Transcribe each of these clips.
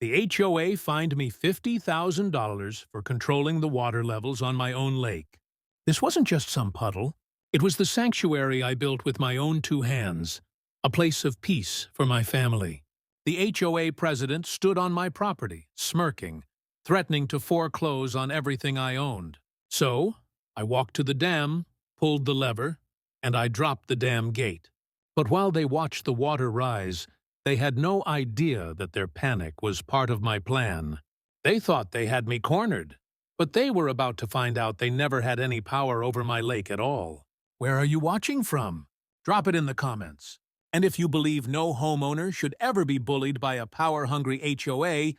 The HOA fined me $50,000 for controlling the water levels on my own lake. This wasn't just some puddle. It was the sanctuary I built with my own two hands, a place of peace for my family. The HOA president stood on my property, smirking, threatening to foreclose on everything I owned. So, I walked to the dam, pulled the lever, and I dropped the dam gate. But while they watched the water rise, they had no idea that their panic was part of my plan. They thought they had me cornered, but they were about to find out they never had any power over my lake at all. Where are you watching from? Drop it in the comments. And if you believe no homeowner should ever be bullied by a power-hungry HOA,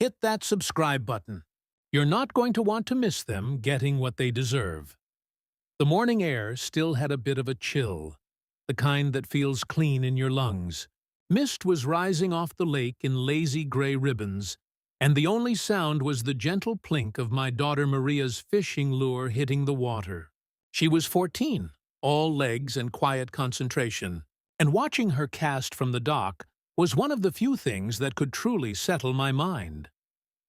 hit that subscribe button. You're not going to want to miss them getting what they deserve. The morning air still had a bit of a chill, the kind that feels clean in your lungs. Mist was rising off the lake in lazy gray ribbons, and the only sound was the gentle plink of my daughter Maria's fishing lure hitting the water. She was 14, all legs and quiet concentration, and watching her cast from the dock was one of the few things that could truly settle my mind.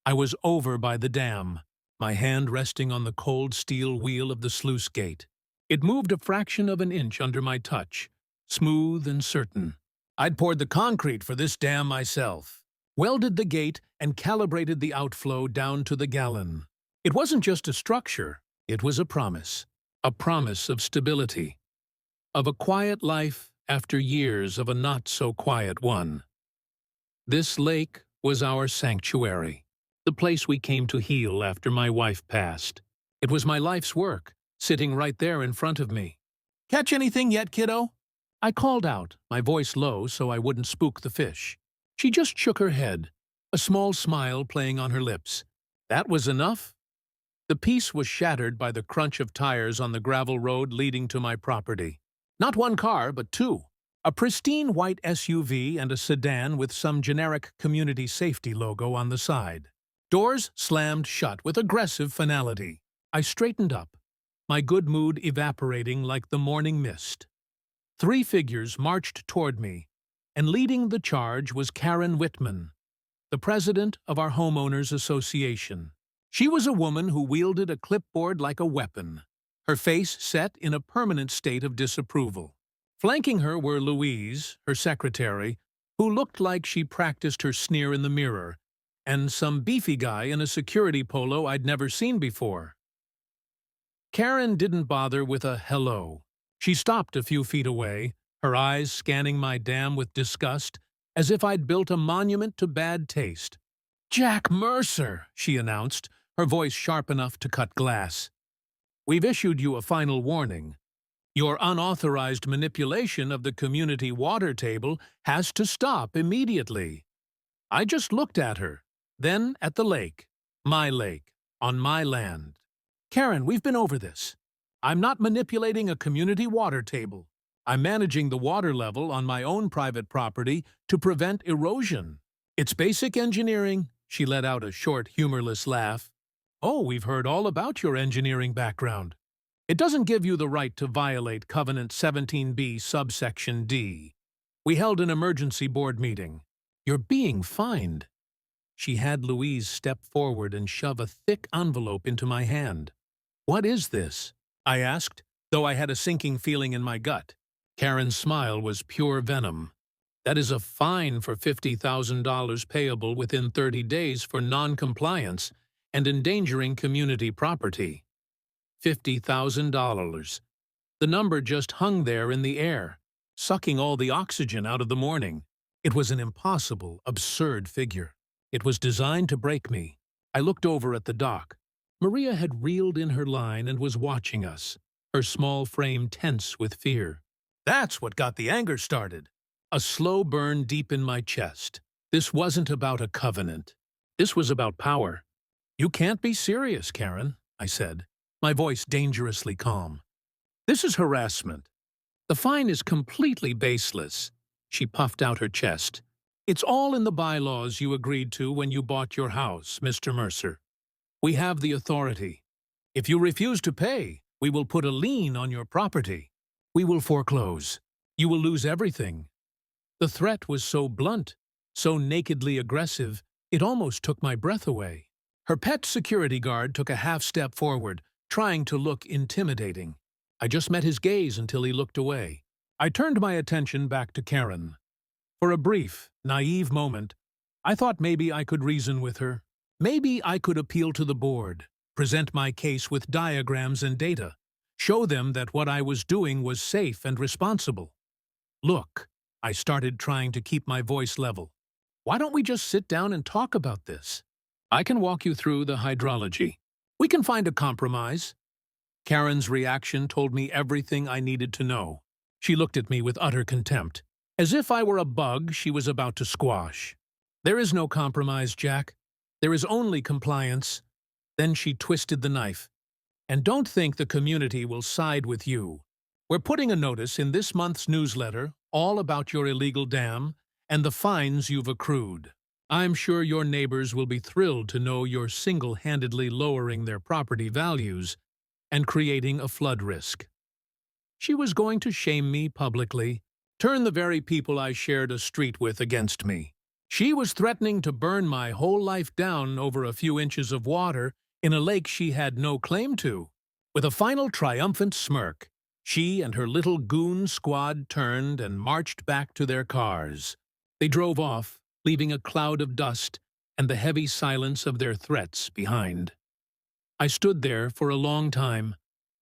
I was over by the dam, my hand resting on the cold steel wheel of the sluice gate. It moved a fraction of an inch under my touch, smooth and certain. I'd poured the concrete for this dam myself, welded the gate, and calibrated the outflow down to the gallon. It wasn't just a structure, it was a promise of stability, of a quiet life after years of a not-so-quiet one. This lake was our sanctuary, the place we came to heal after my wife passed. It was my life's work, sitting right there in front of me. "Catch anything yet, kiddo?" I called out, my voice low so I wouldn't spook the fish. She just shook her head, a small smile playing on her lips. That was enough. The peace was shattered by the crunch of tires on the gravel road leading to my property. Not one car, but two. A pristine white SUV and a sedan with some generic community safety logo on the side. Doors slammed shut with aggressive finality. I straightened up, my good mood evaporating like the morning mist. 3 figures marched toward me, and leading the charge was Karen Whitman, the president of our homeowners association. She was a woman who wielded a clipboard like a weapon, her face set in a permanent state of disapproval. Flanking her were Louise, her secretary, who looked like she practiced her sneer in the mirror, and some beefy guy in a security polo I'd never seen before. Karen didn't bother with a hello. She stopped a few feet away, her eyes scanning my dam with disgust, as if I'd built a monument to bad taste. "Jack Mercer," she announced, her voice sharp enough to cut glass. "We've issued you a final warning. Your unauthorized manipulation of the community water table has to stop immediately." I just looked at her, then at the lake, on my land. "Karen, we've been over this. I'm not manipulating a community water table. I'm managing the water level on my own private property to prevent erosion. It's basic engineering." She let out a short, humorless laugh. "Oh, we've heard all about your engineering background. It doesn't give you the right to violate Covenant 17B subsection D. We held an emergency board meeting. You're being fined." She had Louise step forward and shove a thick envelope into my hand. "What is this?" I asked, though I had a sinking feeling in my gut. Karen's smile was pure venom. "That is a fine for $50,000 payable within 30 days for non-compliance and endangering community property." $50,000. The number just hung there in the air, sucking all the oxygen out of the morning. It was an impossible, absurd figure. It was designed to break me. I looked over at the dock. Maria had reeled in her line and was watching us, her small frame tense with fear. That's what got the anger started. A slow burn deep in my chest. This wasn't about a covenant. This was about power. "You can't be serious, Karen," I said, my voice dangerously calm. "This is harassment. The fine is completely baseless." She puffed out her chest. "It's all in the bylaws you agreed to when you bought your house, Mr. Mercer. We have the authority. If you refuse to pay, we will put a lien on your property. We will foreclose. You will lose everything." The threat was so blunt, so nakedly aggressive, It almost took my breath away. Her pet security guard took a half step forward, trying to look intimidating. I just met his gaze until he looked away. I turned my attention back to Karen. For a brief, naive moment, I thought maybe I could reason with her. Maybe I could appeal to the board, present my case with diagrams and data, show them that what I was doing was safe and responsible. Look, I started trying to keep my voice level. Why don't we just sit down and talk about this? I can walk you through the hydrology. We can find a compromise. Karen's reaction told me everything I needed to know. She looked at me with utter contempt, as if I were a bug she was about to squash. There is no compromise, Jack. There is only compliance. Then she twisted the knife. And don't think the community will side with you. We're putting a notice in this month's newsletter all about your illegal dam and the fines you've accrued. I'm sure your neighbors will be thrilled to know you're single-handedly lowering their property values and creating a flood risk. She was going to shame me publicly, turn the very people I shared a street with against me. She was threatening to burn my whole life down over a few inches of water in a lake she had no claim to. With a final triumphant smirk, she and her little goon squad turned and marched back to their cars. They drove off, leaving a cloud of dust and the heavy silence of their threats behind. I stood there for a long time,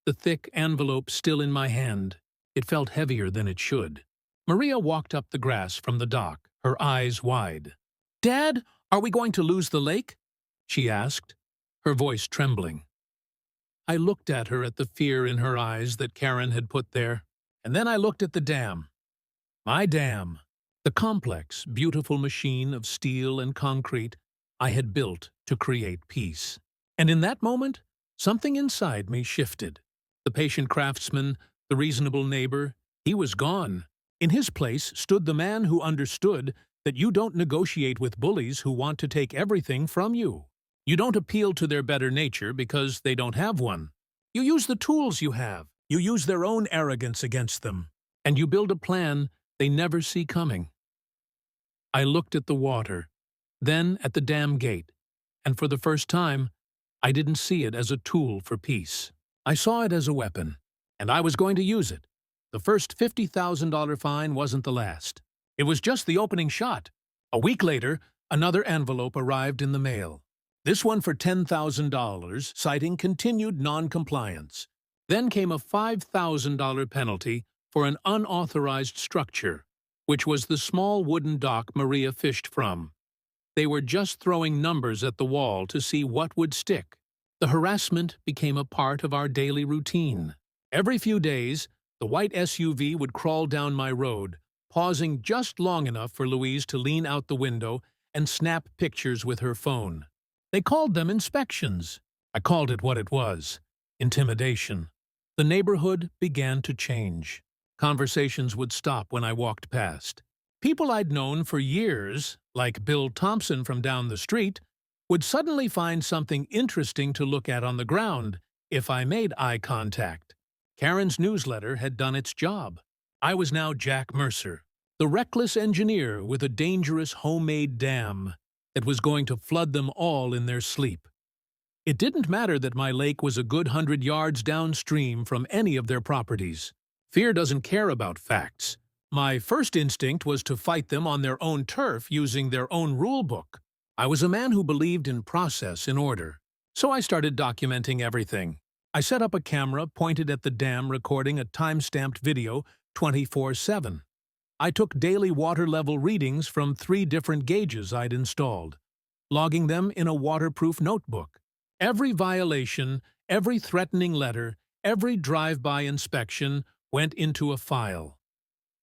the thick envelope still in my hand. It felt heavier than it should. Maria walked up the grass from the dock, her eyes wide. "Dad, are we going to lose the lake?" she asked, her voice trembling. I looked at her at the fear in her eyes that Karen had put there, and then I looked at the dam. My dam, the complex, beautiful machine of steel and concrete I had built to create peace. And in that moment, something inside me shifted. The patient craftsman, the reasonable neighbor, he was gone. In his place stood the man who understood that you don't negotiate with bullies who want to take everything from you. You don't appeal to their better nature because they don't have one. You use the tools you have. You use their own arrogance against them. And you build a plan they never see coming. I looked at the water, then at the dam gate, and for the first time, I didn't see it as a tool for peace. I saw it as a weapon, and I was going to use it. The first $50,000 fine wasn't the last. It was just the opening shot. A week later, another envelope arrived in the mail. This one for $10,000, citing continued non-compliance. Then came a $5,000 penalty for an unauthorized structure, which was the small wooden dock Maria fished from. They were just throwing numbers at the wall to see what would stick. The harassment became a part of our daily routine. Every few days, the white SUV would crawl down my road, pausing just long enough for Louise to lean out the window and snap pictures with her phone. They called them inspections. I called it what it was: intimidation. The neighborhood began to change. Conversations would stop when I walked past. People I'd known for years, like Bill Thompson from down the street, would suddenly find something interesting to look at on the ground if I made eye contact. Karen's newsletter had done its job. I was now Jack Mercer, the reckless engineer with a dangerous homemade dam that was going to flood them all in their sleep. It didn't matter that my lake was a good 100 yards downstream from any of their properties. Fear doesn't care about facts. My first instinct was to fight them on their own turf using their own rule book. I was a man who believed in process and order. So I started documenting everything. I set up a camera pointed at the dam recording a time-stamped video 24/7. I took daily water level readings from 3 different gauges I'd installed, logging them in a waterproof notebook. Every violation, every threatening letter, every drive-by inspection went into a file.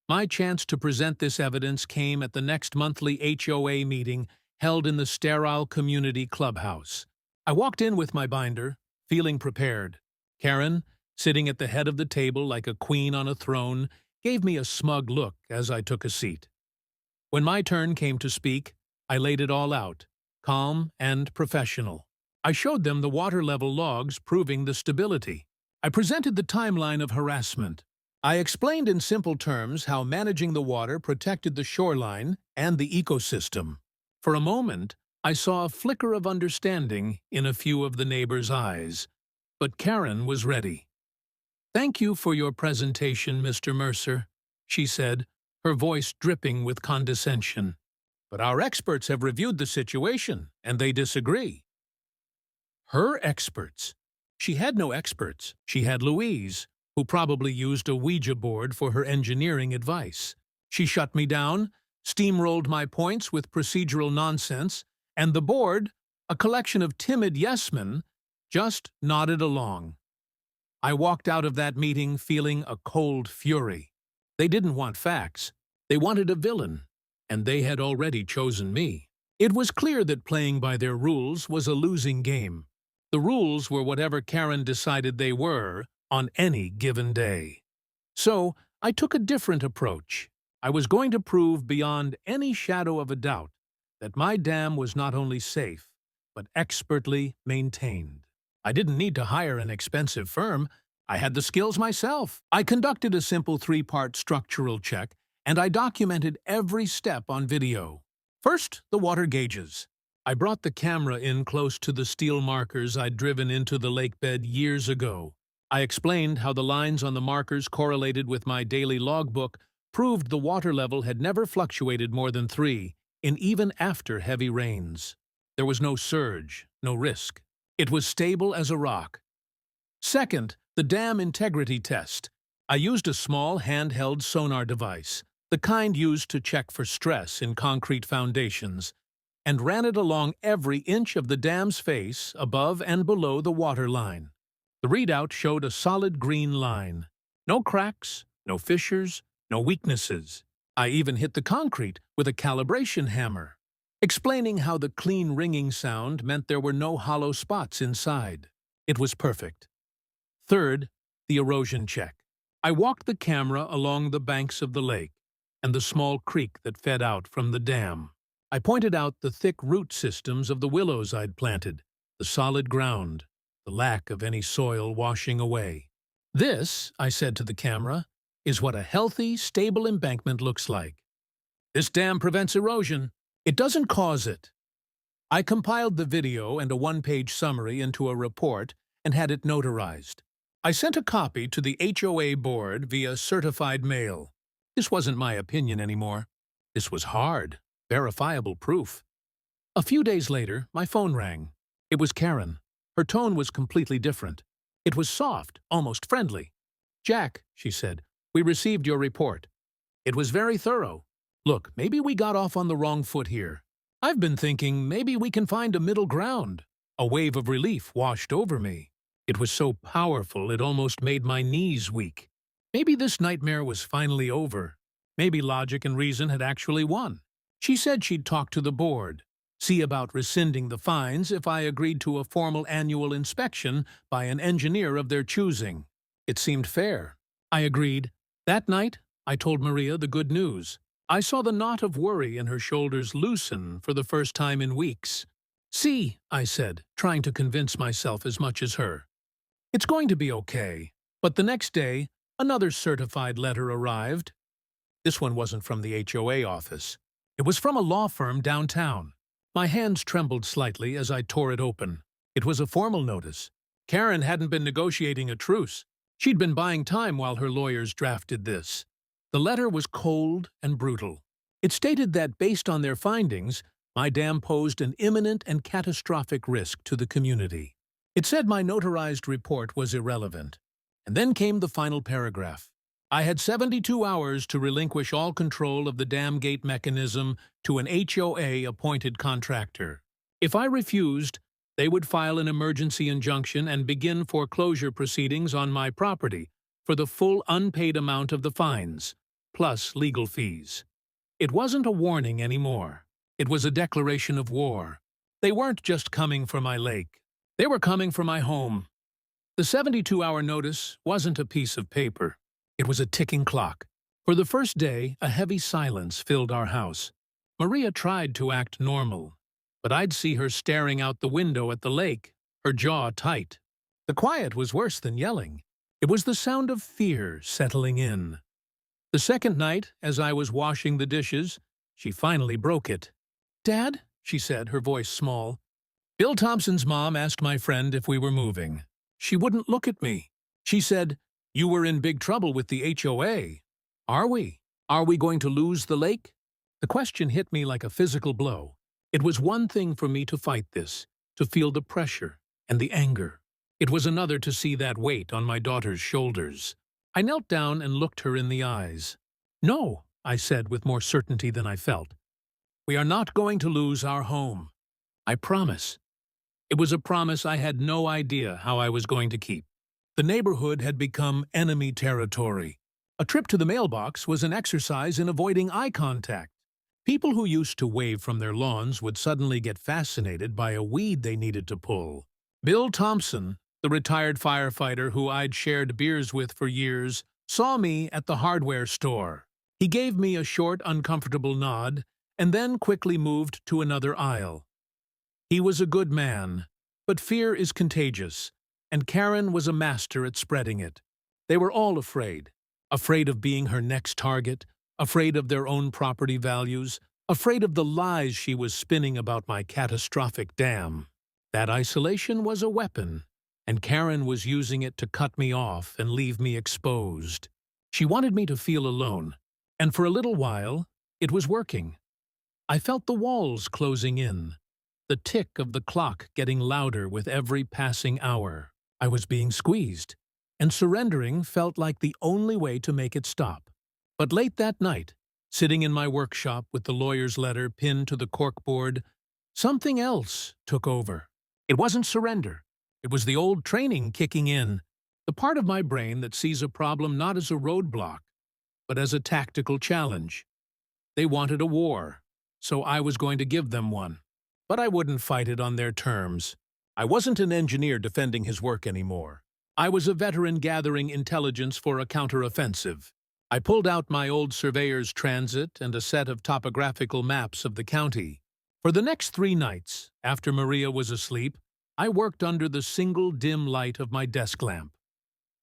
My chance to present this evidence came at the next monthly HOA meeting held in the sterile community clubhouse. I walked in with my binder, feeling prepared. Karen, sitting at the head of the table like a queen on a throne, gave me a smug look as I took a seat. When my turn came to speak, I laid it all out, calm and professional. I showed them the water level logs proving the stability. I presented the timeline of harassment. I explained in simple terms how managing the water protected the shoreline and the ecosystem. For a moment, I saw a flicker of understanding in a few of the neighbors' eyes, but Karen was ready. "Thank you for your presentation, Mr. Mercer," she said, her voice dripping with condescension. "But our experts have reviewed the situation, and they disagree." Her experts? She had no experts. She had Louise, who probably used a Ouija board for her engineering advice. She shut me down, steamrolled my points with procedural nonsense, and the board, a collection of timid yes-men, just nodded along. I walked out of that meeting feeling a cold fury. They didn't want facts. They wanted a villain, and they had already chosen me. It was clear that playing by their rules was a losing game. The rules were whatever Karen decided they were on any given day. So I took a different approach. I was going to prove beyond any shadow of a doubt that my dam was not only safe, but expertly maintained. I didn't need to hire an expensive firm. I had the skills myself. I conducted a simple 3-part structural check, and I documented every step on video. First, the water gauges. I brought the camera in close to the steel markers I'd driven into the lake bed years ago. I explained how the lines on the markers correlated with my daily logbook proved the water level had never fluctuated more than 3, even after heavy rains. There was no surge, no risk. It was stable as a rock. Second, the dam integrity test. I used a small handheld sonar device, the kind used to check for stress in concrete foundations, and ran it along every inch of the dam's face above and below the water line. The readout showed a solid green line. No cracks, no fissures, no weaknesses. I even hit the concrete with a calibration hammer, explaining how the clean ringing sound meant there were no hollow spots inside. It was perfect. Third, the erosion check. I walked the camera along the banks of the lake and the small creek that fed out from the dam. I pointed out the thick root systems of the willows I'd planted, the solid ground, the lack of any soil washing away. "This," I said to the camera, "is what a healthy, stable embankment looks like. This dam prevents erosion. It doesn't cause it." I compiled the video and a 1-page summary into a report and had it notarized. I sent a copy to the HOA board via certified mail. This wasn't my opinion anymore. This was hard, verifiable proof. A few days later, my phone rang. It was Karen. Her tone was completely different. It was soft, almost friendly. "Jack," she said, "we received your report. It was very thorough. Look, maybe we got off on the wrong foot here. I've been thinking maybe we can find a middle ground." A wave of relief washed over me. It was so powerful it almost made my knees weak. Maybe this nightmare was finally over. Maybe logic and reason had actually won. She said she'd talk to the board, see about rescinding the fines if I agreed to a formal annual inspection by an engineer of their choosing. It seemed fair. I agreed. That night, I told Maria the good news. I saw the knot of worry in her shoulders loosen for the first time in weeks. "See," I said, trying to convince myself as much as her. "It's going to be okay." But the next day, another certified letter arrived. This one wasn't from the HOA office. It was from a law firm downtown. My hands trembled slightly as I tore it open. It was a formal notice. Karen hadn't been negotiating a truce. She'd been buying time while her lawyers drafted this. The letter was cold and brutal. It stated that, based on their findings, my dam posed an imminent and catastrophic risk to the community. It said my notarized report was irrelevant. And then came the final paragraph. I had 72 hours to relinquish all control of the dam gate mechanism to an HOA-appointed contractor. If I refused, they would file an emergency injunction and begin foreclosure proceedings on my property for the full unpaid amount of the fines, plus legal fees. It wasn't a warning anymore. It was a declaration of war. They weren't just coming for my lake. They were coming for my home. The 72-hour notice wasn't a piece of paper. It was a ticking clock. For the first day, a heavy silence filled our house. Maria tried to act normal, but I'd see her staring out the window at the lake, her jaw tight. The quiet was worse than yelling. It was the sound of fear settling in. The second night, as I was washing the dishes, she finally broke it. "Dad," she said, her voice small. Bill Thompson's mom asked my friend if we were moving. She wouldn't look at me. She said, "You were in big trouble with the HOA. Are we? Are we going to lose the lake?" The question hit me like a physical blow. It was one thing for me to fight this, to feel the pressure and the anger. It was another to see that weight on my daughter's shoulders. I knelt down and looked her in the eyes. "No," I said with more certainty than I felt. "We are not going to lose our home. I promise." It was a promise I had no idea how I was going to keep. The neighborhood had become enemy territory. A trip to the mailbox was an exercise in avoiding eye contact. People who used to wave from their lawns would suddenly get fascinated by a weed they needed to pull. Bill Thompson, the retired firefighter who I'd shared beers with for years, saw me at the hardware store. He gave me a short, uncomfortable nod and then quickly moved to another aisle. He was a good man, but fear is contagious, and Karen was a master at spreading it. They were all afraid of being her next target, afraid of their own property values, afraid of the lies she was spinning about my catastrophic dam. That isolation was a weapon, and Karen was using it to cut me off and leave me exposed. She wanted me to feel alone, and for a little while, it was working. I felt the walls closing in, the tick of the clock getting louder with every passing hour. I was being squeezed, and surrendering felt like the only way to make it stop. But late that night, sitting in my workshop with the lawyer's letter pinned to the corkboard, something else took over. It wasn't surrender. It was the old training kicking in, the part of my brain that sees a problem not as a roadblock, but as a tactical challenge. They wanted a war, so I was going to give them one. But I wouldn't fight it on their terms. I wasn't an engineer defending his work anymore. I was a veteran gathering intelligence for a counteroffensive. I pulled out my old surveyor's transit and a set of topographical maps of the county. For the next 3 nights, after Maria was asleep, I worked under the single dim light of my desk lamp.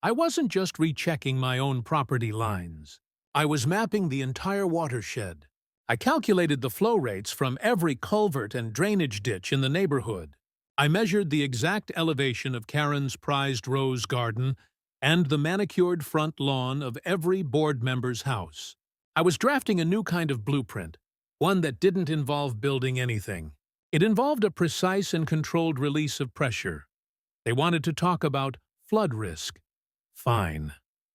I wasn't just rechecking my own property lines. I was mapping the entire watershed. I calculated the flow rates from every culvert and drainage ditch in the neighborhood. I measured the exact elevation of Karen's prized rose garden and the manicured front lawn of every board member's house. I was drafting a new kind of blueprint, one that didn't involve building anything. It involved a precise and controlled release of pressure. They wanted to talk about flood risk. Fine.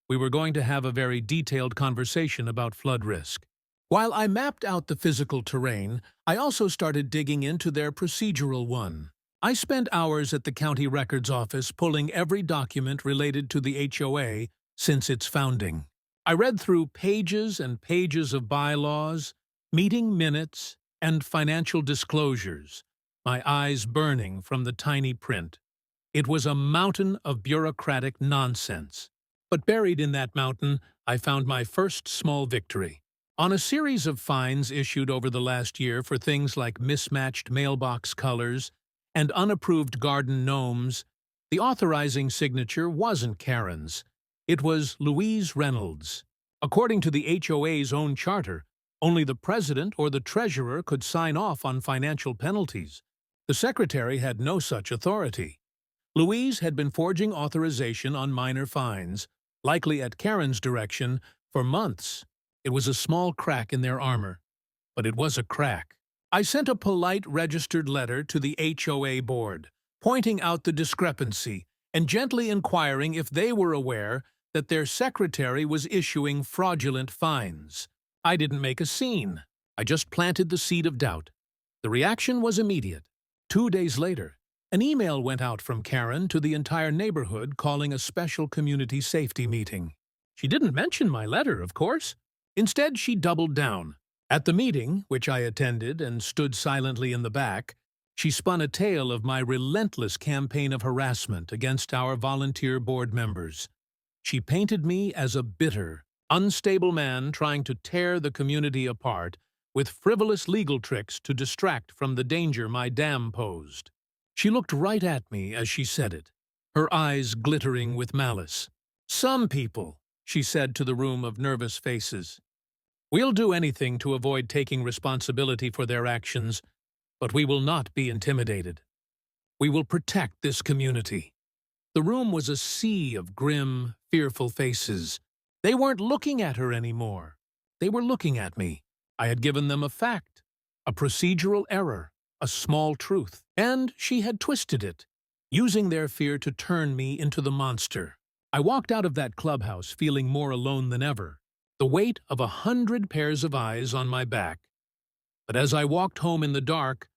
We were going to have a very detailed conversation about flood risk. While I mapped out the physical terrain, I also started digging into their procedural one. I spent hours at the county records office pulling every document related to the HOA since its founding. I read through pages and pages of bylaws, meeting minutes, and financial disclosures, my eyes burning from the tiny print. It was a mountain of bureaucratic nonsense. But buried in that mountain, I found my first small victory. On a series of fines issued over the last year for things like mismatched mailbox colors and unapproved garden gnomes, the authorizing signature wasn't Karen's. It was Louise Reynolds. According to the HOA's own charter, only the president or the treasurer could sign off on financial penalties. The secretary had no such authority. Louise had been forging authorization on minor fines, likely at Karen's direction, for months. It was a small crack in their armor, but it was a crack. I sent a polite registered letter to the HOA board, pointing out the discrepancy and gently inquiring if they were aware that their secretary was issuing fraudulent fines. I didn't make a scene. I just planted the seed of doubt. The reaction was immediate. 2 days later, an email went out from Karen to the entire neighborhood calling a special community safety meeting. She didn't mention my letter, of course. Instead, she doubled down. At the meeting, which I attended and stood silently in the back, she spun a tale of my relentless campaign of harassment against our volunteer board members. She painted me as a bitter, unstable man trying to tear the community apart with frivolous legal tricks to distract from the danger my dam posed. She looked right at me as she said it, her eyes glittering with malice. "Some people," she said to the room of nervous faces, "will do anything to avoid taking responsibility for their actions, But we will not be intimidated. We will protect this community." The room was a sea of grim, fearful faces. They weren't looking at her anymore. They were looking at me. I had given them a fact, a procedural error, a small truth, and she had twisted it, using their fear to turn me into the monster. I walked out of that clubhouse feeling more alone than ever, the weight of 100 pairs of eyes on my back. But as I walked home in the dark,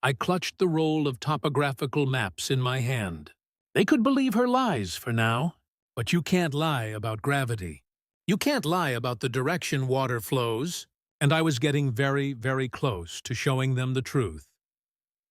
I clutched the roll of topographical maps in my hand. They could believe her lies for now, but you can't lie about gravity. You can't lie about the direction water flows, and I was getting very, very close to showing them the truth.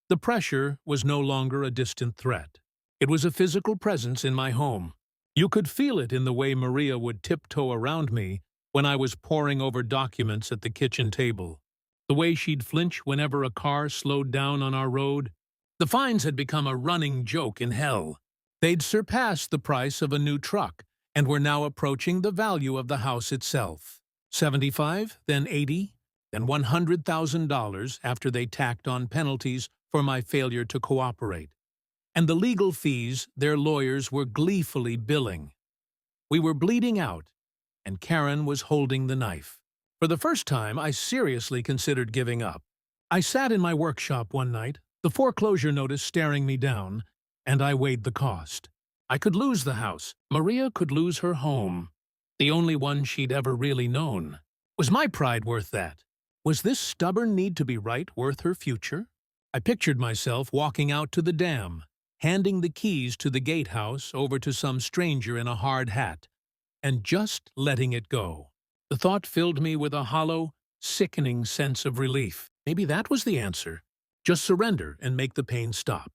The pressure was no longer a distant threat. It was a physical presence in my home. You could feel it in the way Maria would tiptoe around me when I was poring over documents at the kitchen table, the way she'd flinch whenever a car slowed down on our road. The fines had become a running joke in hell. They'd surpassed the price of a new truck and were now approaching the value of the house itself. $75, then $80, then $100,000 after they tacked on penalties for my failure to cooperate. And the legal fees their lawyers were gleefully billing. We were bleeding out, and Karen was holding the knife. For the first time, I seriously considered giving up. I sat in my workshop one night, the foreclosure notice staring me down, and I weighed the cost. I could lose the house. Maria could lose her home, the only one she'd ever really known. Was my pride worth that? Was this stubborn need to be right worth her future? I pictured myself walking out to the dam, handing the keys to the gatehouse over to some stranger in a hard hat, and just letting it go. The thought filled me with a hollow, sickening sense of relief. Maybe that was the answer. Just surrender and make the pain stop.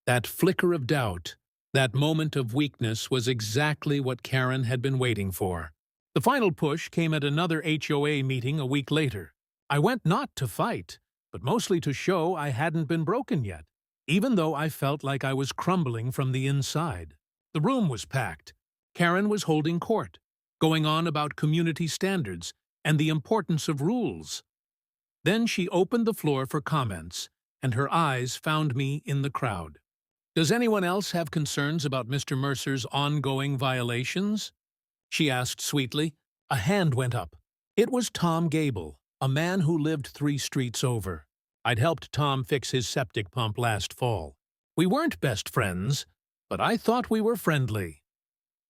That flicker of doubt, that moment of weakness was exactly what Karen had been waiting for. The final push came at another HOA meeting a week later. I went not to fight, but mostly to show I hadn't been broken yet, even though I felt like I was crumbling from the inside. The room was packed. Karen was holding court, going on about community standards and the importance of rules. Then she opened the floor for comments, and her eyes found me in the crowd. "Does anyone else have concerns about Mr. Mercer's ongoing violations?" she asked sweetly. A hand went up. It was Tom Gable, a man who lived 3 streets over. I'd helped Tom fix his septic pump last fall. We weren't best friends, but I thought we were friendly.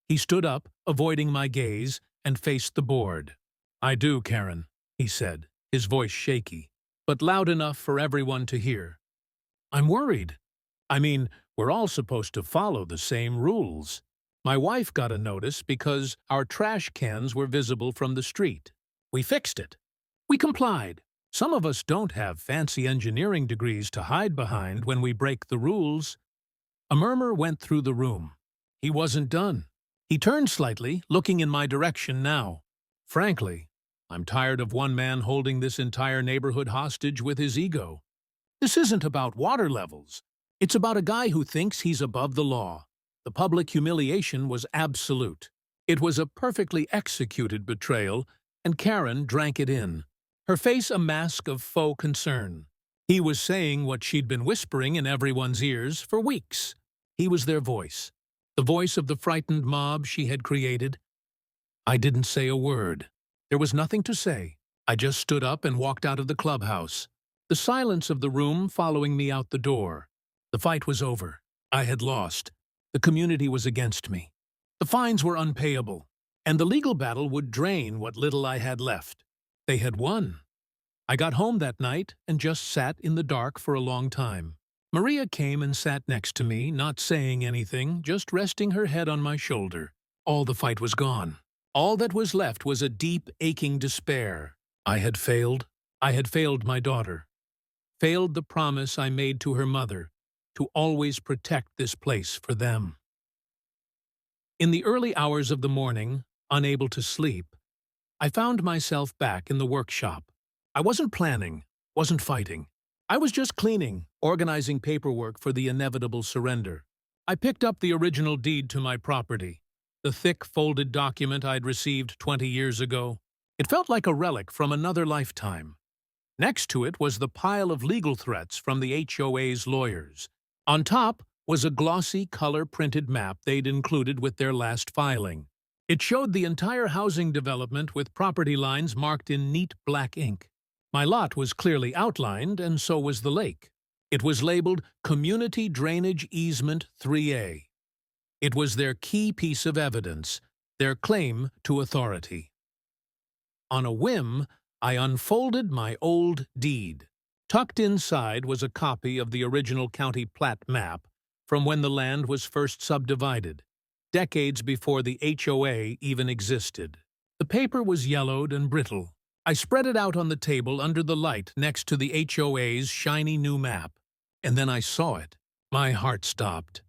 He stood up, avoiding my gaze, and faced the board. "I do, Karen," he said, his voice shaky, but loud enough for everyone to hear. "I'm worried. I mean, we're all supposed to follow the same rules. My wife got a notice because our trash cans were visible from the street. We fixed it. We complied. Some of us don't have fancy engineering degrees to hide behind when we break the rules." A murmur went through the room. He wasn't done. He turned slightly, looking in my direction now. "Frankly, I'm tired of one man holding this entire neighborhood hostage with his ego. This isn't about water levels. It's about a guy who thinks he's above the law." The public humiliation was absolute. It was a perfectly executed betrayal, and Karen drank it in, her face a mask of faux concern. He was saying what she'd been whispering in everyone's ears for weeks. He was their voice, the voice of the frightened mob she had created. I didn't say a word. There was nothing to say. I just stood up and walked out of the clubhouse, the silence of the room following me out the door. The fight was over. I had lost. The community was against me. The fines were unpayable, and the legal battle would drain what little I had left. They had won. I got home that night and just sat in the dark for a long time. Maria came and sat next to me, not saying anything, just resting her head on my shoulder. All the fight was gone. All that was left was a deep, aching despair. I had failed. I had failed my daughter. Failed the promise I made to her mother, to always protect this place for them. In the early hours of the morning, unable to sleep, I found myself back in the workshop. I wasn't planning, wasn't fighting. I was just cleaning, organizing paperwork for the inevitable surrender. I picked up the original deed to my property, the thick, folded document I'd received 20 years ago. It felt like a relic from another lifetime. Next to it was the pile of legal threats from the HOA's lawyers. On top was a glossy color-printed map they'd included with their last filing. It showed the entire housing development with property lines marked in neat black ink. My lot was clearly outlined, and so was the lake. It was labeled Community Drainage Easement 3A. It was their key piece of evidence, their claim to authority. On a whim, I unfolded my old deed. Tucked inside was a copy of the original county plat map from when the land was first subdivided, decades before the HOA even existed. The paper was yellowed and brittle. I spread it out on the table under the light next to the HOA's shiny new map, and then I saw it. My heart stopped.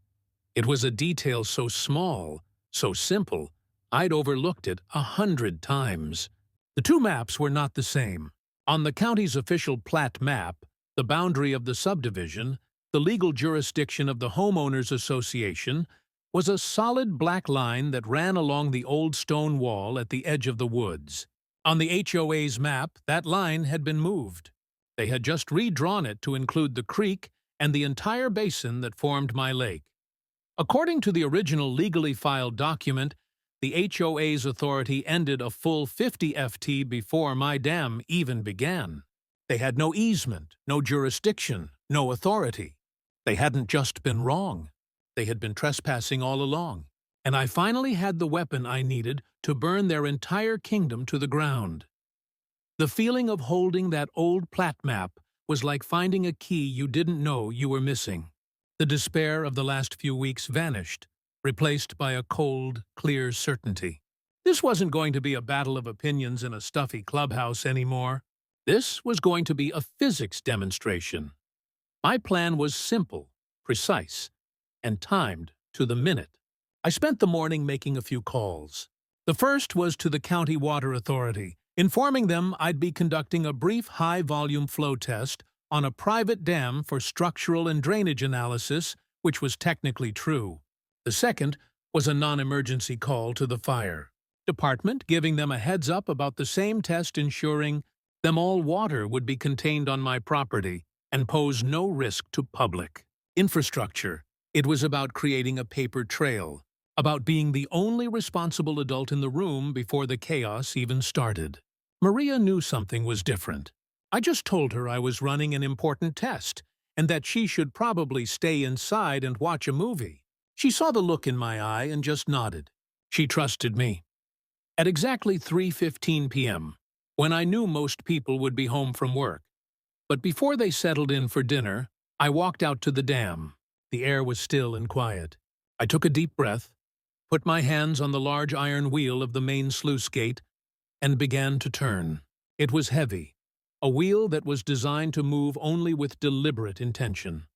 It was a detail so small, so simple, I'd overlooked it 100 times. The two maps were not the same. On the county's official plat map, the boundary of the subdivision, the legal jurisdiction of the homeowners association, was a solid black line that ran along the old stone wall at the edge of the woods. On the HOA's map, that line had been moved. They had just redrawn it to include the creek and the entire basin that formed my lake. According to the original legally filed document, the HOA's authority ended a full 50 FT before my dam even began. They had no easement, no jurisdiction, no authority. They hadn't just been wrong. They had been trespassing all along. And I finally had the weapon I needed to burn their entire kingdom to the ground. The feeling of holding that old plat map was like finding a key you didn't know you were missing. The despair of the last few weeks vanished, replaced by a cold, clear certainty. This wasn't going to be a battle of opinions in a stuffy clubhouse anymore. This was going to be a physics demonstration. My plan was simple, precise, and timed to the minute. I spent the morning making a few calls. The first was to the County Water Authority, informing them I'd be conducting a brief high-volume flow test on a private dam for structural and drainage analysis, which was technically true. The second was a non-emergency call to the fire department, giving them a heads-up about the same test, ensuring them all water would be contained on my property and pose no risk to public. Infrastructure. It was about creating a paper trail, about being the only responsible adult in the room before the chaos even started. Maria knew something was different. I just told her I was running an important test and that she should probably stay inside and watch a movie. She saw the look in my eye and just nodded. She trusted me. At exactly 3:15 p.m., when I knew most people would be home from work, but before they settled in for dinner, I walked out to the dam. The air was still and quiet. I took a deep breath, put my hands on the large iron wheel of the main sluice gate, and began to turn. It was heavy, a wheel that was designed to move only with deliberate intention.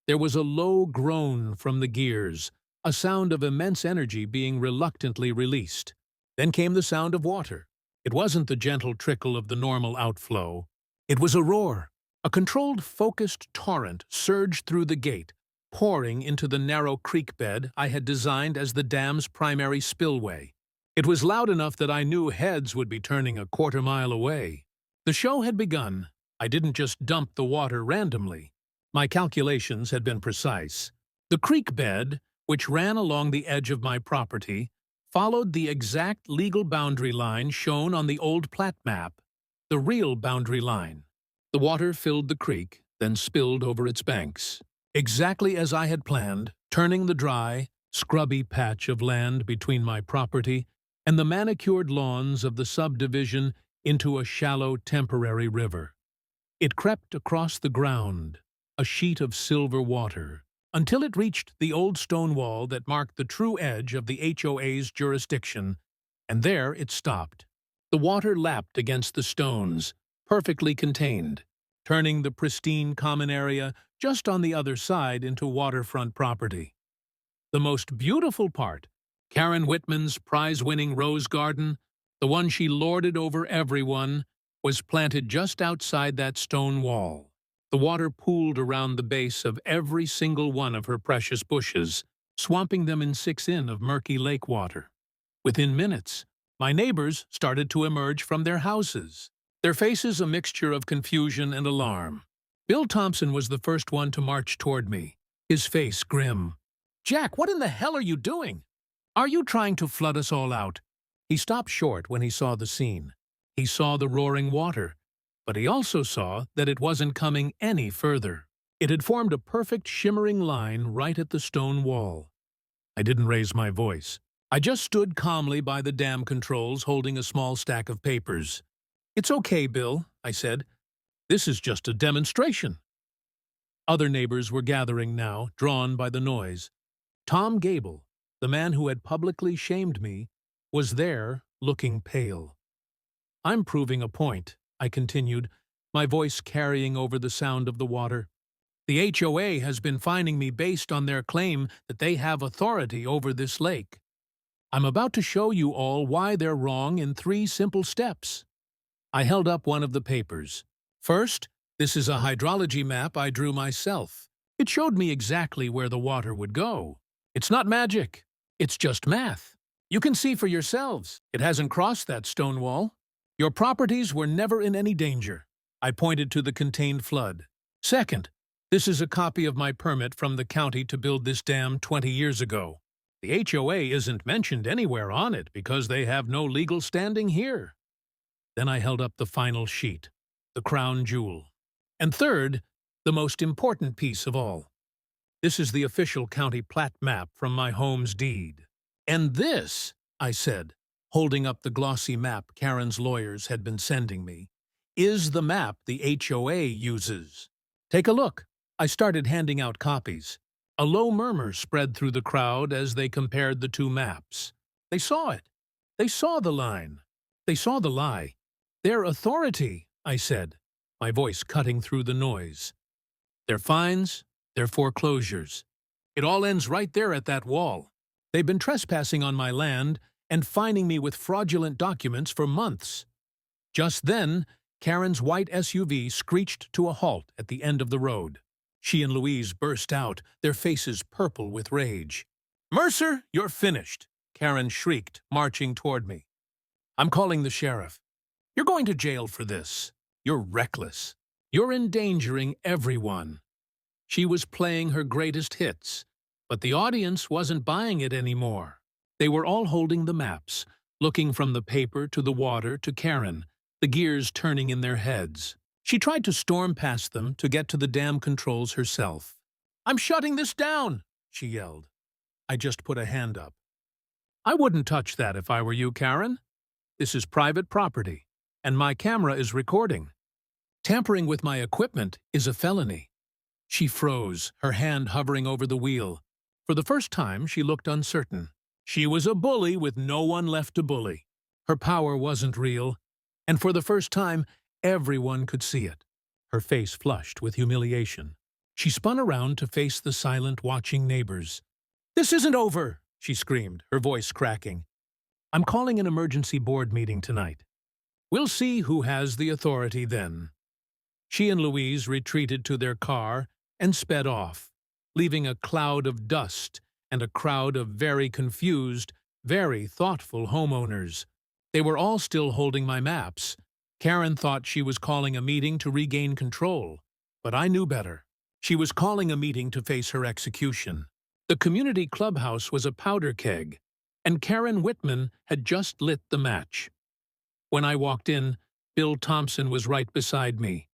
There was a low groan from the gears, a sound of immense energy being reluctantly released. Then came the sound of water. It wasn't the gentle trickle of the normal outflow. It was a roar. A controlled, focused torrent surged through the gate, pouring into the narrow creek bed I had designed as the dam's primary spillway. It was loud enough that I knew heads would be turning a quarter-mile away. The show had begun. I didn't just dump the water randomly. My calculations had been precise. The creek bed, which ran along the edge of my property, followed the exact legal boundary line shown on the old plat map, the real boundary line. The water filled the creek, then spilled over its banks, exactly as I had planned, turning the dry, scrubby patch of land between my property and the manicured lawns of the subdivision into a shallow temporary river. It crept across the ground, a sheet of silver water, until it reached the old stone wall that marked the true edge of the HOA's jurisdiction, and there it stopped. The water lapped against the stones, perfectly contained, turning the pristine common area just on the other side into waterfront property. The most beautiful part, Karen Whitman's prize-winning rose garden, the one she lorded over everyone, was planted just outside that stone wall. The water pooled around the base of every single one of her precious bushes, swamping them in 6 in of murky lake water. Within minutes, my neighbors started to emerge from their houses. their faces a mixture of confusion and alarm. Bill Thompson was the first one to march toward me, his face grim. "Jack, what in the hell are you doing? Are you trying to flood us all out?" He stopped short when he saw the scene. He saw the roaring water, but he also saw that it wasn't coming any further. It had formed a perfect shimmering line right at the stone wall. I didn't raise my voice. I just stood calmly by the dam controls holding a small stack of papers. "It's okay, Bill," I said. "This is just a demonstration." Other neighbors were gathering now, drawn by the noise. Tom Gable, the man who had publicly shamed me, was there, looking pale. "I'm proving a point," I continued, my voice carrying over the sound of the water. "The HOA has been fining me based on their claim that they have authority over this lake. I'm about to show you all why they're wrong in 3 simple steps." I held up one of the papers. "First, this is a hydrology map I drew myself. It showed me exactly where the water would go. It's not magic. It's just math. You can see for yourselves. It hasn't crossed that stone wall. Your properties were never in any danger." I pointed to the contained flood. "Second, this is a copy of my permit from the county to build this dam 20 years ago. The HOA isn't mentioned anywhere on it because they have no legal standing here." Then I held up the final sheet, the crown jewel. "And third, the most important piece of all. This is the official county plat map from my home's deed. And this," I said, holding up the glossy map Karen's lawyers had been sending me, "is the map the HOA uses. Take a look." I started handing out copies. A low murmur spread through the crowd as they compared the 2 maps. They saw it. They saw the line. They saw the lie. "Their authority," I said, my voice cutting through the noise. "Their fines, their foreclosures. It all ends right there at that wall. They've been trespassing on my land and fining me with fraudulent documents for months." Just then, Karen's white SUV screeched to a halt at the end of the road. She and Louise burst out, their faces purple with rage. "Mercer, you're finished!" Karen shrieked, marching toward me. "I'm calling the sheriff. You're going to jail for this. You're reckless. You're endangering everyone." She was playing her greatest hits, but the audience wasn't buying it anymore. They were all holding the maps, looking from the paper to the water to Karen, the gears turning in their heads. She tried to storm past them to get to the dam controls herself. "I'm shutting this down!" she yelled. I just put a hand up. "I wouldn't touch that if I were you, Karen. This is private property, and my camera is recording. Tampering with my equipment is a felony." She froze, her hand hovering over the wheel. For the first time, she looked uncertain. She was a bully with no one left to bully. Her power wasn't real, and for the first time, everyone could see it. Her face flushed with humiliation. She spun around to face the silent, watching neighbors. "This isn't over!" she screamed, her voice cracking. "I'm calling an emergency board meeting tonight. We'll see who has the authority then." She and Louise retreated to their car and sped off, leaving a cloud of dust and a crowd of very confused, very thoughtful homeowners. They were all still holding my maps. Karen thought she was calling a meeting to regain control, but I knew better. She was calling a meeting to face her execution. The community clubhouse was a powder keg, and Karen Whitman had just lit the match. When I walked in, Bill Thompson was right beside me,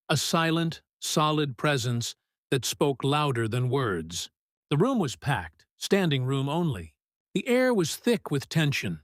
a silent, solid presence that spoke louder than words. The room was packed, standing room only. The air was thick with tension,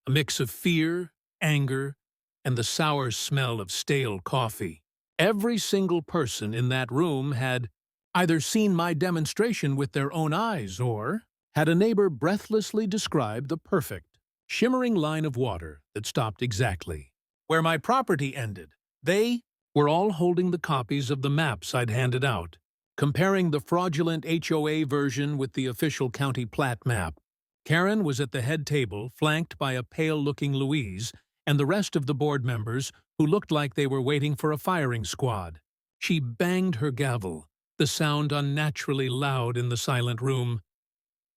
a mix of fear, anger, and the sour smell of stale coffee. Every single person in that room had either seen my demonstration with their own eyes or had a neighbor breathlessly describe the perfect, shimmering line of water that stopped exactly where my property ended. They were all holding the copies of the maps I'd handed out, comparing the fraudulent HOA version with the official county plat map. Karen was at the head table, flanked by a pale-looking Louise and the rest of the board members who looked like they were waiting for a firing squad. She banged her gavel, the sound unnaturally loud in the silent room.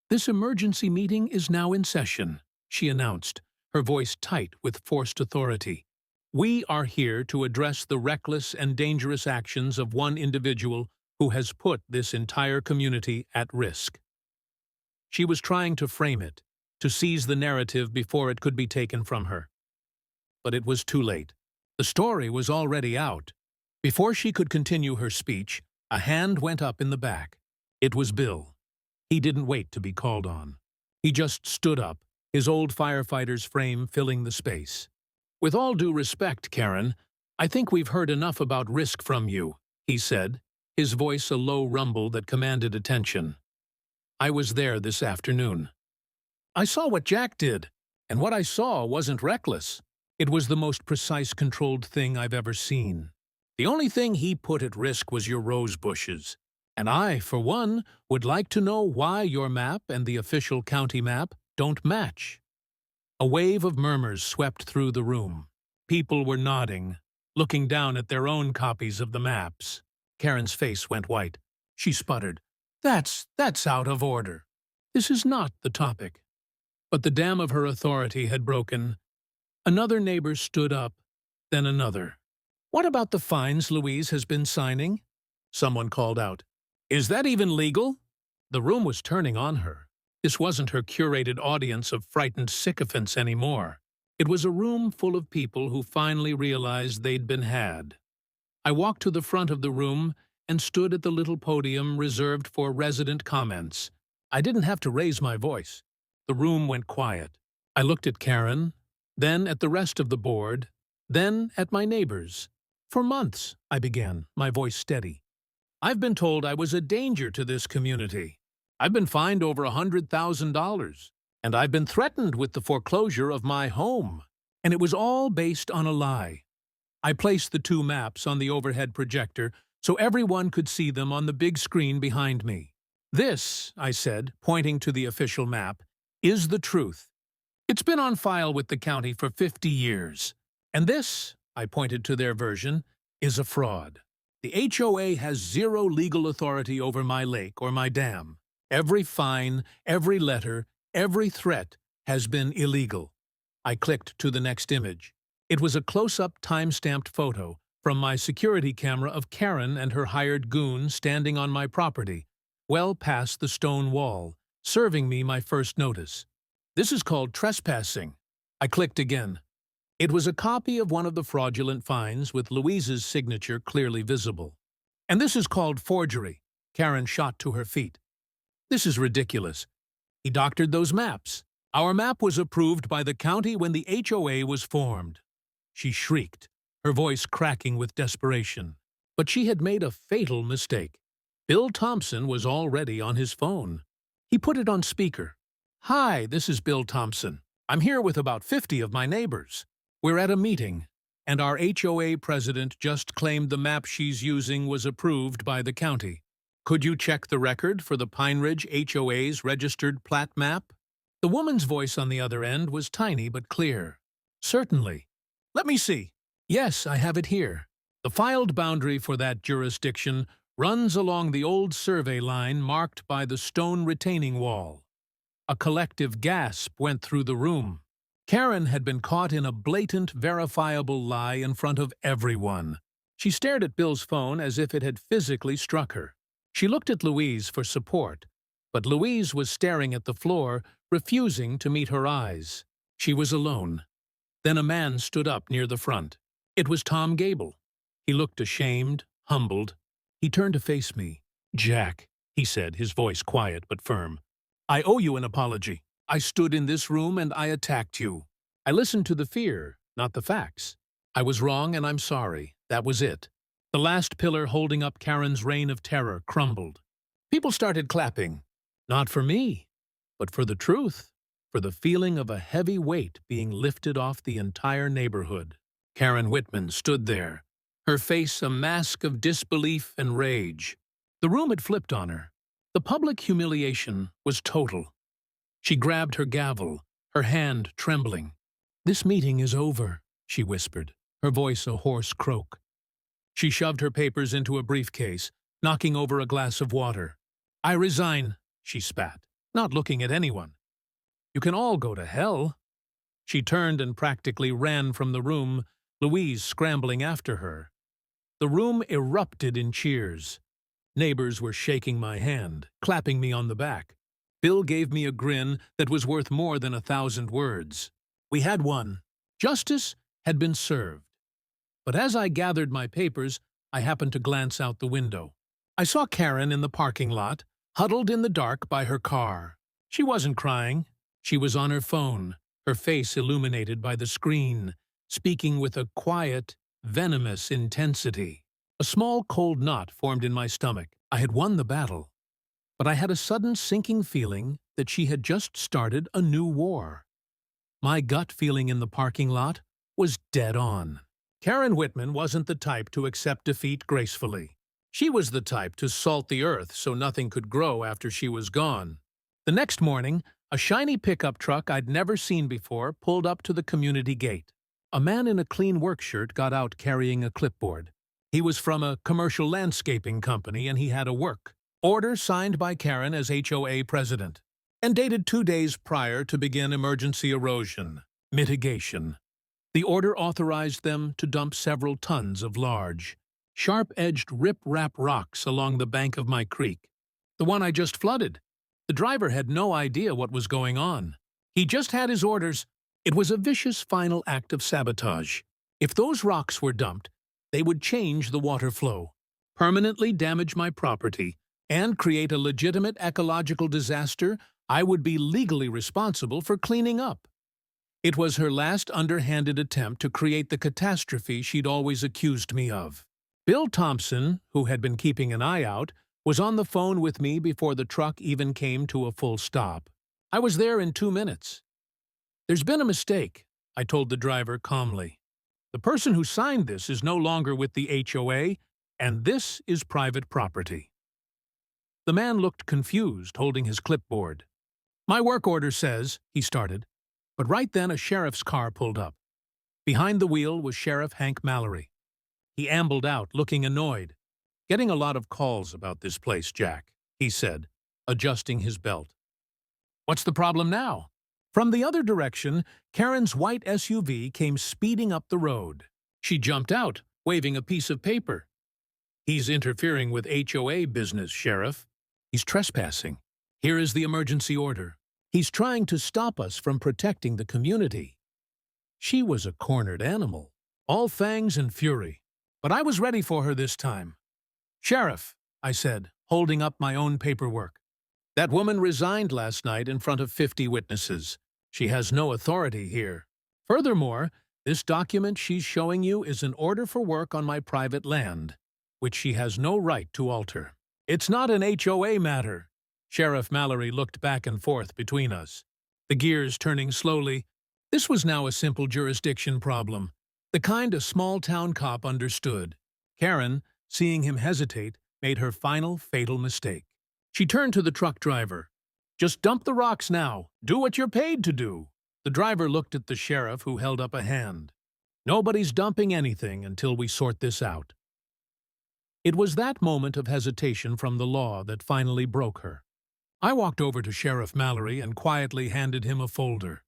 "This emergency meeting is now in session," she announced, her voice tight with forced authority. We are here to address the reckless and dangerous actions of one individual who has put this entire community at risk. She was trying to frame it, to seize the narrative before it could be taken from her. But it was too late. The story was already out. Before she could continue her speech, a hand went up in the back. It was Bill. He didn't wait to be called on. He just stood up, his old firefighter's frame filling the space. "With all due respect, Karen, I think we've heard enough about risk from you," he said, his voice a low rumble that commanded attention. "I was there this afternoon. I saw what Jack did, and what I saw wasn't reckless. It was the most precise, controlled thing I've ever seen. The only thing he put at risk was your rose bushes. And I, for one, would like to know why your map and the official county map don't match." A wave of murmurs swept through the room. People were nodding, looking down at their own copies of the maps. Karen's face went white. She sputtered, That's out of order. This is not the topic." But the dam of her authority had broken. Another neighbor stood up, then another. "What about the fines Louise has been signing?" Someone called out. "Is that even legal?" The room was turning on her. This wasn't her curated audience of frightened sycophants anymore. It was a room full of people who finally realized they'd been had. I walked to the front of the room and stood at the little podium reserved for resident comments. I didn't have to raise my voice. The room went quiet. I looked at Karen, then at the rest of the board, then at my neighbors. "For months," I began, my voice steady, "I've been told I was a danger to this community. I've been fined over $100,000, and I've been threatened with the foreclosure of my home. And it was all based on a lie." I placed the two maps on the overhead projector so everyone could see them on the big screen behind me. "This," I said, pointing to the official map, "is the truth. It's been on file with the county for 50 years. And this," I pointed to their version, "is a fraud. The HOA has zero legal authority over my lake or my dam. Every fine, every letter, every threat has been illegal." I clicked to the next image. It was a close-up, time-stamped photo from my security camera of Karen and her hired goon standing on my property, well past the stone wall, serving me my first notice. "This is called trespassing." I clicked again. It was a copy of one of the fraudulent fines with Louise's signature clearly visible. "And this is called forgery." Karen shot to her feet. "This is ridiculous. He doctored those maps. Our map was approved by the county when the HOA was formed." She shrieked, her voice cracking with desperation. But she had made a fatal mistake. Bill Thompson was already on his phone. He put it on speaker. "Hi, this is Bill Thompson. I'm here with about 50 of my neighbors. We're at a meeting, and our HOA president just claimed the map she's using was approved by the county. Could you check the record for the Pine Ridge HOA's registered plat map?" The woman's voice on the other end was tiny but clear. "Certainly. Let me see. Yes, I have it here. The filed boundary for that jurisdiction runs along the old survey line marked by the stone retaining wall." A collective gasp went through the room. Karen had been caught in a blatant, verifiable lie in front of everyone. She stared at Bill's phone as if it had physically struck her. She looked at Louise for support, but Louise was staring at the floor, refusing to meet her eyes. She was alone. Then a man stood up near the front. It was Tom Gable. He looked ashamed, humbled. He turned to face me. "Jack," he said, his voice quiet but firm, "I owe you an apology. I stood in this room and I attacked you. I listened to the fear, not the facts. I was wrong and I'm sorry. That was it." The last pillar holding up Karen's reign of terror crumbled. People started clapping. Not for me, but for the truth, for the feeling of a heavy weight being lifted off the entire neighborhood. Karen Whitman stood there, her face a mask of disbelief and rage. The room had flipped on her. The public humiliation was total. She grabbed her gavel, her hand trembling. "This meeting is over," she whispered, her voice a hoarse croak. She shoved her papers into a briefcase, knocking over a glass of water. "I resign," she spat, not looking at anyone. "You can all go to hell." She turned and practically ran from the room, Louise scrambling after her. The room erupted in cheers. Neighbors were shaking my hand, clapping me on the back. Bill gave me a grin that was worth more than 1,000 words. We had won. Justice had been served. But as I gathered my papers, I happened to glance out the window. I saw Karen in the parking lot, huddled in the dark by her car. She wasn't crying. She was on her phone, her face illuminated by the screen, speaking with a quiet, venomous intensity. A small cold knot formed in my stomach. I had won the battle. But I had a sudden sinking feeling that she had just started a new war. My gut feeling in the parking lot was dead on. Karen Whitman wasn't the type to accept defeat gracefully. She was the type to salt the earth so nothing could grow after she was gone. The next morning, a shiny pickup truck I'd never seen before pulled up to the community gate. A man in a clean work shirt got out carrying a clipboard. He was from a commercial landscaping company and he had a work order signed by Karen as HOA president and dated 2 days prior to begin emergency erosion mitigation. The order authorized them to dump several tons of large, sharp-edged rip-rap rocks along the bank of my creek, the one I just flooded. The driver had no idea what was going on. He just had his orders. It was a vicious final act of sabotage. If those rocks were dumped, they would change the water flow, permanently damage my property, and create a legitimate ecological disaster I would be legally responsible for cleaning up. It was her last underhanded attempt to create the catastrophe she'd always accused me of. Bill Thompson, who had been keeping an eye out, was on the phone with me before the truck even came to a full stop. I was there in 2 minutes. "There's been a mistake," I told the driver calmly. "The person who signed this is no longer with the HOA, and this is private property." The man looked confused, holding his clipboard. "My work order says," he started, but right then a sheriff's car pulled up. Behind the wheel was Sheriff Hank Mallory. He ambled out, looking annoyed. "Getting a lot of calls about this place, Jack," he said, adjusting his belt. "What's the problem now?" From the other direction, Karen's white SUV came speeding up the road. She jumped out, waving a piece of paper. "He's interfering with HOA business, Sheriff. He's trespassing. Here is the emergency order. He's trying to stop us from protecting the community." She was a cornered animal, all fangs and fury. But I was ready for her this time. "Sheriff," I said, holding up my own paperwork. "That woman resigned last night in front of 50 witnesses. She has no authority here. Furthermore, this document she's showing you is an order for work on my private land, which she has no right to alter. It's not an HOA matter." Sheriff Mallory looked back and forth between us, the gears turning slowly. This was now a simple jurisdiction problem, the kind a small-town cop understood. Karen, seeing him hesitate, made her final fatal mistake. She turned to the truck driver. "Just dump the rocks now. Do what you're paid to do." The driver looked at the sheriff, who held up a hand. "Nobody's dumping anything until we sort this out." It was that moment of hesitation from the law that finally broke her. I walked over to Sheriff Mallory and quietly handed him a folder.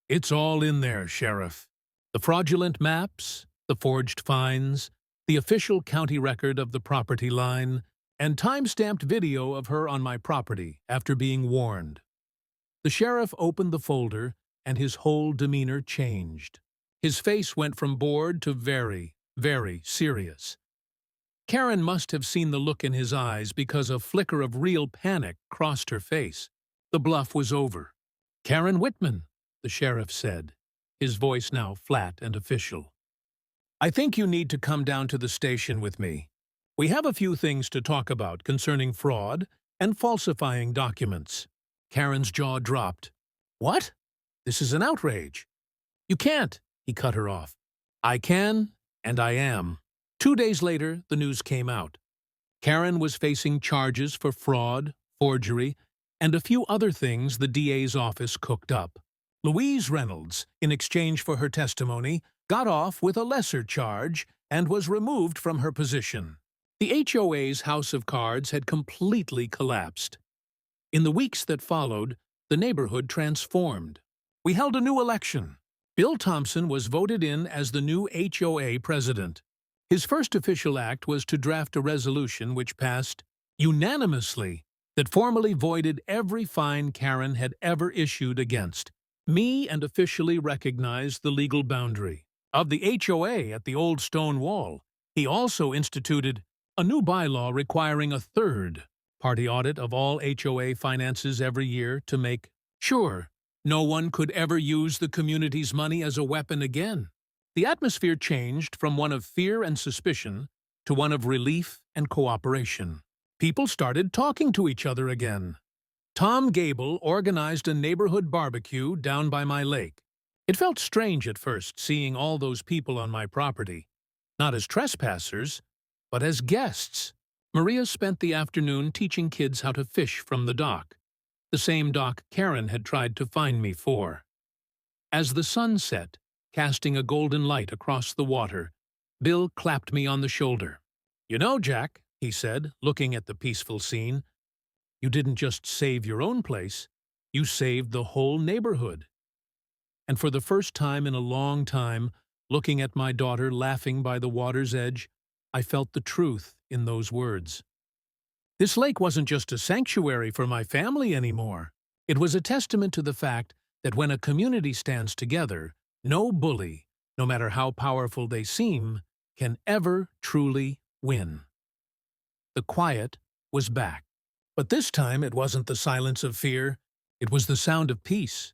"It's all in there, Sheriff. The fraudulent maps, the forged fines, the official county record of the property line, and time-stamped video of her on my property after being warned." The sheriff opened the folder, and his whole demeanor changed. His face went from bored to very, very serious. Karen must have seen the look in his eyes because a flicker of real panic crossed her face. The bluff was over. "Karen Whitman," the sheriff said, his voice now flat and official. "I think you need to come down to the station with me. We have a few things to talk about concerning fraud and falsifying documents." Karen's jaw dropped. "What? This is an outrage." "You can't," he cut her off. "I can, and I am." 2 days later, the news came out. Karen was facing charges for fraud, forgery, and a few other things the DA's office cooked up. Louise Reynolds, in exchange for her testimony, got off with a lesser charge and was removed from her position. The HOA's house of cards had completely collapsed. In the weeks that followed, the neighborhood transformed. We held a new election. Bill Thompson was voted in as the new HOA president. His first official act was to draft a resolution which passed unanimously that formally voided every fine Karen had ever issued against me and officially recognized the legal boundary of the HOA at the old stone wall. He also instituted a new bylaw requiring a third-party audit of all HOA finances every year to make sure no one could ever use the community's money as a weapon again. The atmosphere changed from one of fear and suspicion to one of relief and cooperation. People started talking to each other again. Tom Gable organized a neighborhood barbecue down by my lake. It felt strange at first seeing all those people on my property, not as trespassers, but as guests. Maria spent the afternoon teaching kids how to fish from the dock, the same dock Karen had tried to find me for. As the sun set, casting a golden light across the water, Bill clapped me on the shoulder. "You know, Jack," he said, looking at the peaceful scene, "you didn't just save your own place, you saved the whole neighborhood." And for the first time in a long time, looking at my daughter laughing by the water's edge, I felt the truth in those words. This lake wasn't just a sanctuary for my family anymore. It was a testament to the fact that when a community stands together, no bully, no matter how powerful they seem, can ever truly win. The quiet was back. But this time it wasn't the silence of fear. It was the sound of peace.